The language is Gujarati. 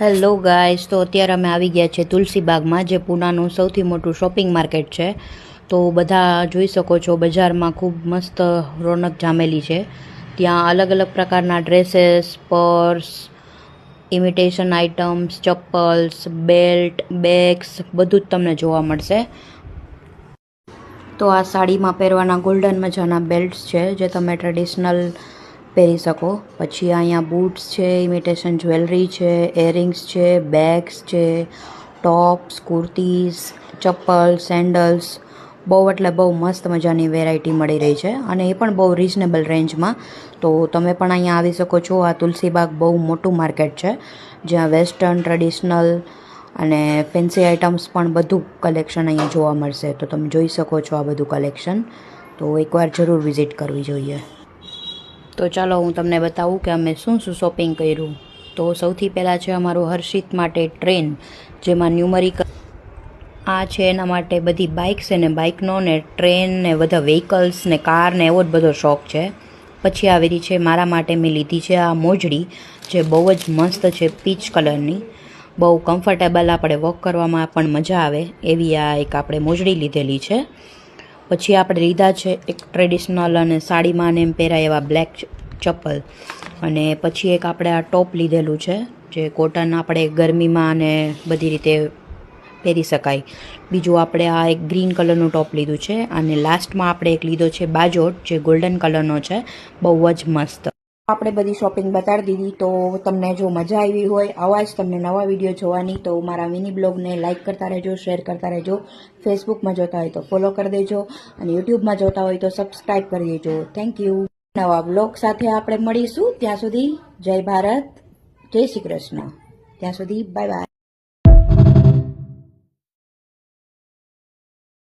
હેલો ગાઈસ, તો અત્યારે અમે આવી ગયા છે તુલસીબાગમાં, જે પૂનાનું સૌથી મોટું શોપિંગ માર્કેટ છે. તો બધા જોઈ શકો છો, બજારમાં ખૂબ મસ્ત રોનક જામેલી છે. ત્યાં અલગ અલગ પ્રકારના dresses, purse, imitation items, chappals, belt, bags બધું જ તમને જોવા મળશે. તો આ સાડીમાં પહેરવાના ગોલ્ડન મજાના બેલ્ટ્સ છે, જે તમે ટ્રેડિશનલ પહેરી શકો. પછી અહીંયા બૂટ્સ છે, ઇમિટેશન જ્વેલરી છે, એરિંગ્સ છે, બેગ્સ છે, ટોપ્સ, કુર્તીઝ, ચપ્પલ, સેન્ડલ્સ, બહુ એટલે બહુ મસ્ત મજાની વેરાયટી મળી રહી છે, અને એ પણ બહુ રિઝનેબલ રેન્જમાં. તો તમે પણ અહીંયા આવી શકો છો. આ તુલસીબાગ બહુ મોટું માર્કેટ છે, જ્યાં વેસ્ટર્ન, ટ્રેડિશનલ અને ફેન્સી આઇટમ્સ પણ બધું કલેક્શન અહીંયા જોવા મળશે. તો તમે જોઈ શકો છો આ બધું કલેક્શન. તો એકવાર જરૂર વિઝિટ કરવી જોઈએ. તો ચાલો હું તમને બતાવું કે અમે શું શોપિંગ કર્યું. તો સૌથી પહેલાં છે અમારું હર્ષિત માટે ટ્રેન, જેમાં ન્યુમરિકલ આ છે એના માટે બધી બાઇક્સ ને બાઇકનો ને ટ્રેન ને બધા વ્હીકલ્સ ને કાર ને એવો જ બધો શોખ છે. પછી આવેલી છે મારા માટે મેં લીધી છે આ મોજડી, જે બહુ જ મસ્ત છે, પીચ કલરની. બહુ કમ્ફર્ટેબલ, આપણે વોક કરવામાં પણ મજા આવે એવી આ એક આપણે મોજડી લીધેલી છે. પછી આપણે લીધા છે એક ટ્રેડિશનલ અને સાડીમાં ને એમ પહેરાય એવા બ્લેક ચપ્પલ. અને પછી એક આપણે આ ટોપ લીધેલું છે, જે કોટન આપણે ગરમીમાં ને બધી રીતે પહેરી શકાય. બીજું આપણે આ એક ગ્રીન કલરનું ટોપ લીધું છે. અને લાસ્ટમાં આપણે એક લીધો છે બાજોટ, જે ગોલ્ડન કલરનો છે, બહુ જ મસ્ત. આપણે બધી શોપિંગ બતાડી દીધી. તો તમને જો મજા આવી હોય આવા જ તમને નવા વિડીયો જોવાની, તો મારા મિની બ્લોગને લાઇક કરતા રહેજો, શેર કરતા રહેજો. ફેસબુકમાં જોતા હોય તો ફોલો કરી દેજો, અને યુટ્યુબમાં જોતા હોય તો સબસ્ક્રાઈબ કરી દેજો. Thank you. નવા બ્લોગ સાથે આપણે મળીશું. ત્યાં સુધી જય ભારત, જય શ્રી કૃષ્ણ. ત્યાં સુધી બાય બાય.